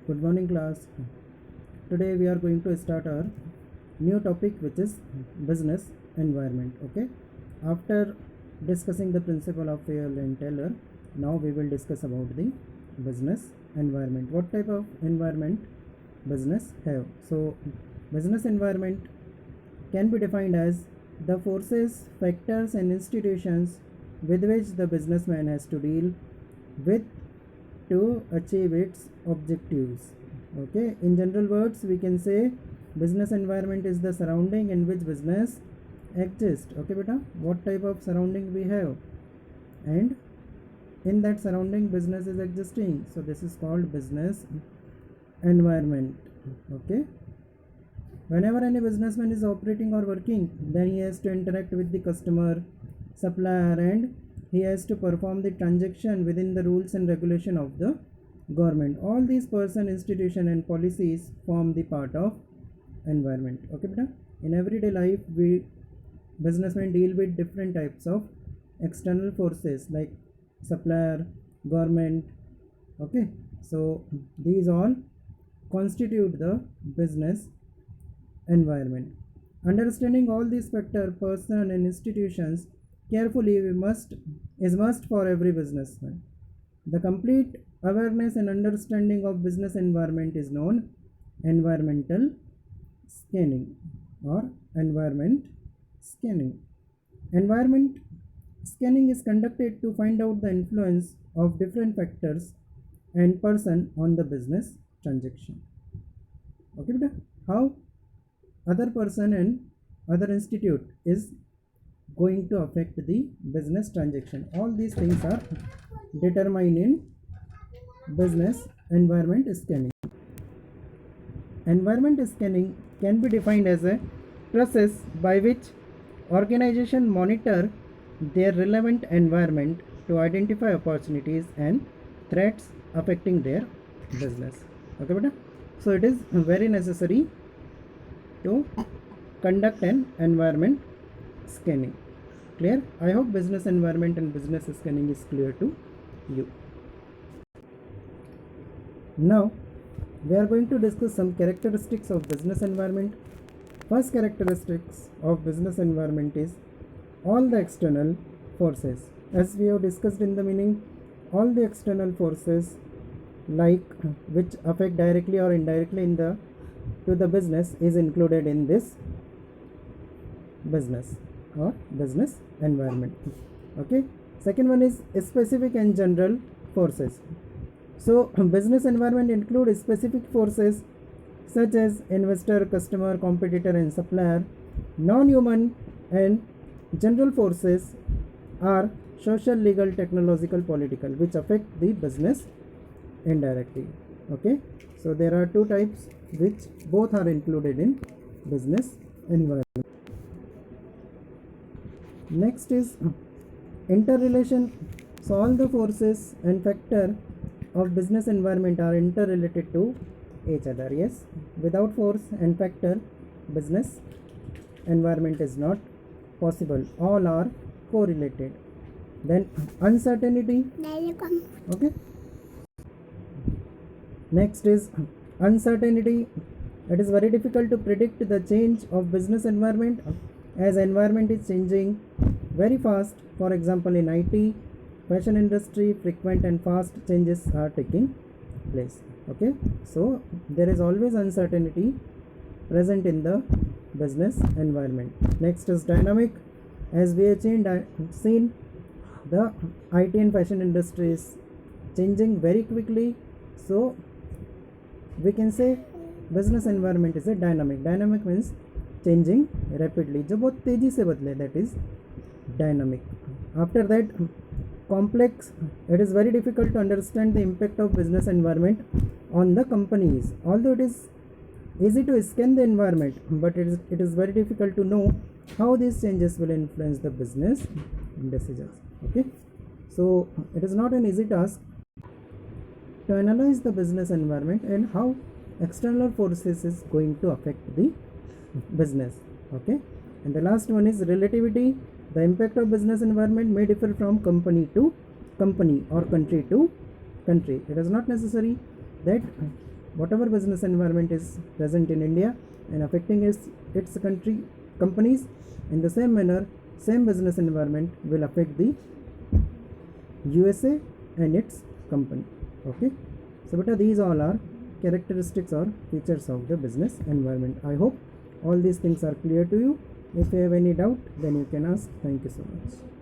Good morning, class. Today we are going to start our new topic, which is business environment. Okay. After discussing the principle of Fayol and Taylor, now we will discuss about the business environment. What type of environment business have? So, business environment can be defined as the forces, factors, and institutions with which the businessman has to deal with to achieve its objectives. Okay, in general words, we can say business environment is the surrounding in which business exists. Okay, beta, what type of surrounding we have, and in that surrounding business is existing, so this is called business environment. Okay, whenever any businessman is operating or working, then he has to interact with the customer, supplier, and he has to perform the transaction within the rules and regulation of the government. All these person, institution, and policies form the part of environment. Okay, beta, in everyday life we businessmen deal with different types of external forces like supplier, government. Okay, so these all constitute the business environment. Understanding all these factors, person, and institutions carefully is must for every businessman. The complete awareness and understanding of business environment is known environmental scanning or environment scanning. Environment scanning is conducted to find out the influence of different factors and person on the business transaction. Okay, beta, how other person and other institute is going to affect the business transaction. All these things are determined in business environment scanning. Environment scanning can be defined as a process by which organization monitor their relevant environment to identify opportunities and threats affecting their business. Okay, beta? So it is very necessary to conduct an environment scanning. Clear? I hope business environment and business scanning is clear to you. Now we are going to discuss some characteristics of business environment. First characteristics of business environment is all the external forces. As we have discussed in the meaning, all the external forces like which affect directly or indirectly to the business is included in this business or business environment. Okay, second one is specific and general forces. So business environment includes specific forces such as investor, customer, competitor, and supplier. Non-human and general forces are social, legal, technological, political, which affect the business indirectly. Okay, so there are two types which both are included in business environment. Next is interrelation. So all the forces and factor of business environment are interrelated to each other. Yes, without force and factor, business environment is not possible. All are correlated. Then uncertainty. Okay, next is uncertainty. It is very difficult to predict the change of business environment as environment is changing very fast. For example, in IT, fashion industry, frequent and fast changes are taking place. Okay, so there is always uncertainty present in the business environment. Next is dynamic. As we have seen, the IT and fashion industry is changing very quickly, so we can say business environment is a dynamic. Dynamic means changing rapidly, जो बहुत तेजी से बदले, that is dynamic. After that, complex. It is very difficult to understand the impact of business environment on the companies. Although it is easy to scan the environment, but it is very difficult to know how these changes will influence the business decisions. Okay, so it is not an easy task to analyze the business environment and how external forces is going to affect the business. Okay, and the last one is relativity. The impact of business environment may differ from company to company or country to country. It is not necessary that whatever business environment is present in India and affecting its country companies, in the same manner same business environment will affect the USA and its company. Okay, so beta these all are characteristics or features of the business environment. I hope all these things are clear to you. If you have any doubt, then you can ask. Thank you so much.